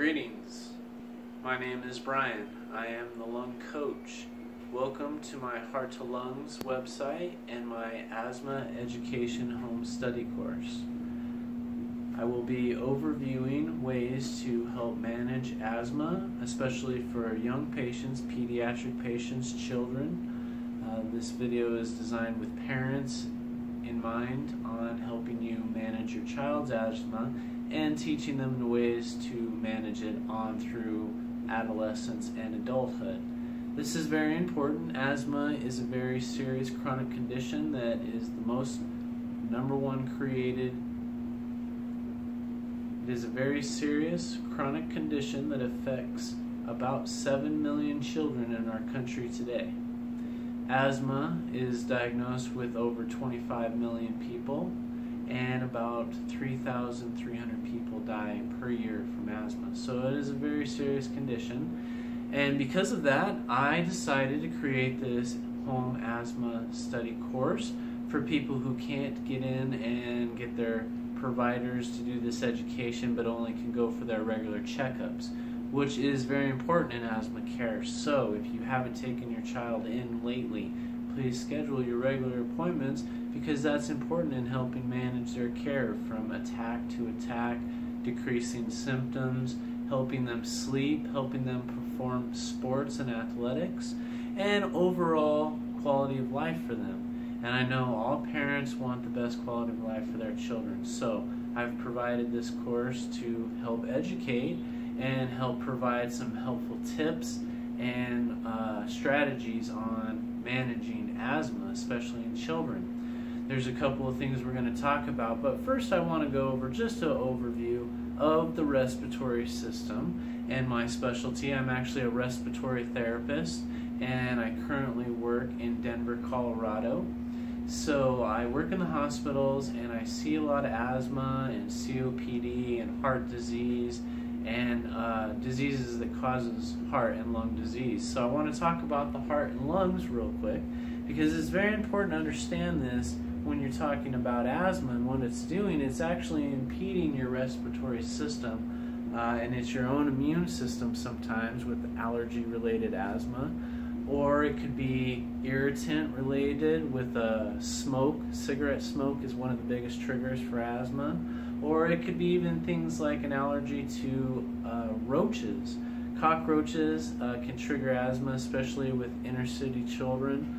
Greetings. My name is Brian. I am the lung coach. Welcome to my Heart to Lungs website and my Asthma Education home study course. I will be overviewing ways to help manage asthma, especially for young patients, pediatric patients, children. This video is designed with parents in mind on helping you manage your child's asthma and teaching them the ways to manage it on through adolescence and adulthood. This is very important. Asthma is a very serious chronic condition that is the most #1 created. It is a very serious chronic condition that affects about 7 million children in our country today. Asthma is diagnosed with over 25 million people, and about 3,300 people die per year from asthma. So it is a very serious condition. And because of that, I decided to create this home asthma study course for people who can't get in and get their providers to do this education, but only can go for their regular checkups, which is very important in asthma care. So if you haven't taken your child in lately, please schedule your regular appointments, because that's important in helping manage their care from attack to attack, decreasing symptoms, helping them sleep, helping them perform sports and athletics, and overall quality of life for them. And I know all parents want the best quality of life for their children, so I've provided this course to help educate and help provide some helpful tips and strategies on managing asthma, especially in children. There's a couple of things we're going to talk about, but first I want to go over just an overview of the respiratory system and my specialty. I'm actually a respiratory therapist, and I currently work in Denver, Colorado. So I work in the hospitals, and I see a lot of asthma and COPD and heart disease and diseases that causes heart and lung disease. So I want to talk about the heart and lungs real quick, because it's very important to understand this when you're talking about asthma and what it's doing. It's actually impeding your respiratory system, and it's your own immune system sometimes with allergy-related asthma, or it could be irritant-related with smoke. Cigarette smoke is one of the biggest triggers for asthma, or it could be even things like an allergy to roaches. Cockroaches can trigger asthma, especially with inner-city children.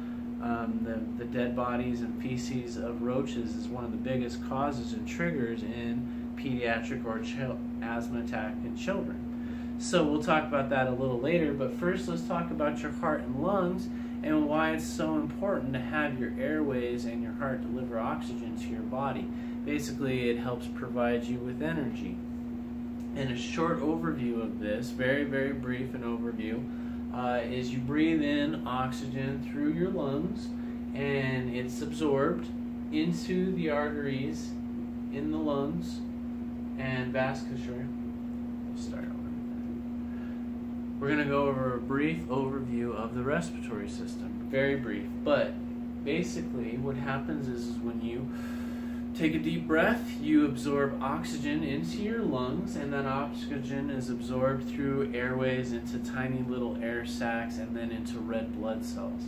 The dead bodies and feces of roaches is one of the biggest causes and triggers in pediatric or asthma attack in children. So we'll talk about that a little later, but first let's talk about your heart and lungs and why it's so important to have your airways and your heart deliver oxygen to your body. Basically, it helps provide you with energy. And a short overview of this, very, very brief an overview, is you breathe in oxygen through your lungs, and it's absorbed into the arteries in the lungs and vasculature. We'll start over. We're going to go over a brief overview of the respiratory system. Very brief, but basically what happens is when you take a deep breath, you absorb oxygen into your lungs, and that oxygen is absorbed through airways into tiny little air sacs and then into red blood cells.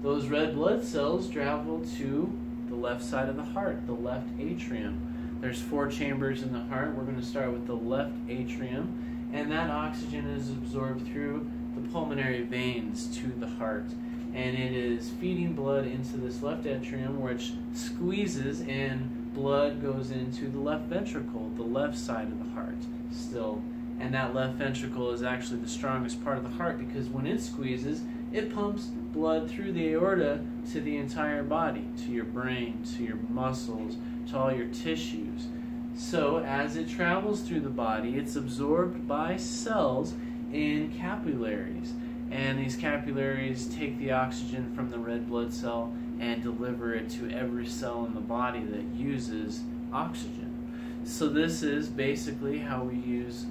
Those red blood cells travel to the left side of the heart, the left atrium. There's 4 chambers in the heart. We're going to start with the left atrium, and that oxygen is absorbed through the pulmonary veins to the heart. And it is feeding blood into this left atrium, which squeezes, and blood goes into the left ventricle, the left side of the heart still. And that left ventricle is actually the strongest part of the heart, because when it squeezes, it pumps blood through the aorta to the entire body, to your brain, to your muscles, to all your tissues. So as it travels through the body, it's absorbed by cells in capillaries. And these capillaries take the oxygen from the red blood cell and deliver it to every cell in the body that uses oxygen. So this is basically how we use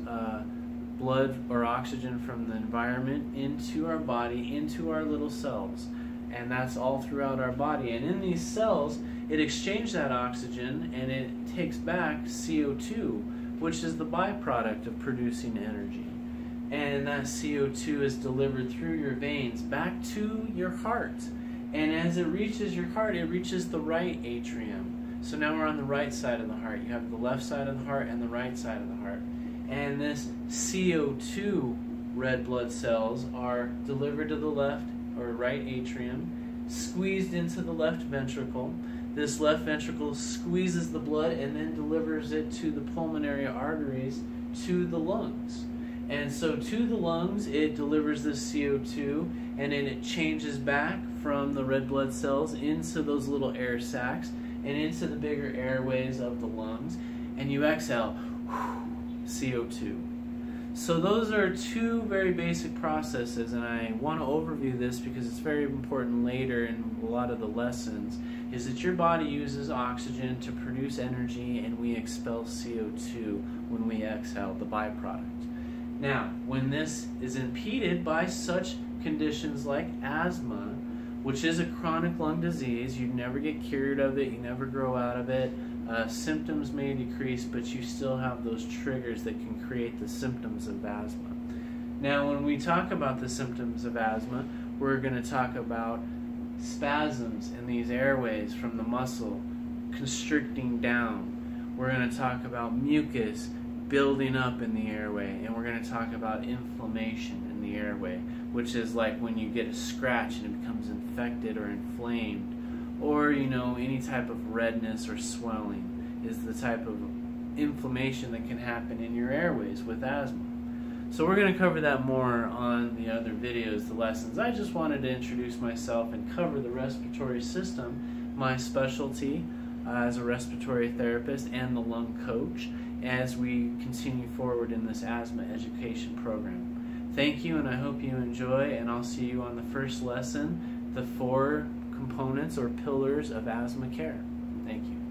blood or oxygen from the environment into our body, into our little cells. And that's all throughout our body. And in these cells, it exchanges that oxygen and it takes back CO2, which is the byproduct of producing energy. And that CO2 is delivered through your veins back to your heart. And as it reaches your heart, it reaches the right atrium. So now we're on the right side of the heart. You have the left side of the heart and the right side of the heart. And this CO2 red blood cells are delivered to the left or right atrium, squeezed into the left ventricle. This left ventricle squeezes the blood and then delivers it to the pulmonary arteries to the lungs. And so to the lungs, it delivers this CO2, and then it changes back from the red blood cells into those little air sacs and into the bigger airways of the lungs, and you exhale CO2. So those are two very basic processes, and I want to overview this because it's very important later in a lot of the lessons, is that your body uses oxygen to produce energy, and we expel CO2 when we exhale, the byproduct. Now, when this is impeded by such conditions like asthma, which is a chronic lung disease, you never get cured of it, you never grow out of it, symptoms may decrease, but you still have those triggers that can create the symptoms of asthma. Now, when we talk about the symptoms of asthma, we're going to talk about spasms in these airways from the muscle constricting down. We're going to talk about mucus building up in the airway, and we're going to talk about inflammation in the airway, which is like when you get a scratch and it becomes infected or inflamed, or any type of redness or swelling is the type of inflammation that can happen in your airways with asthma. So we're going to cover that more on the other videos, the lessons. I just wanted to introduce myself and cover the respiratory system, my specialty as a respiratory therapist and the lung coach, as we continue forward in this asthma education program. Thank you, and I hope you enjoy, and I'll see you on the first lesson, the 4 components or pillars of asthma care. Thank you.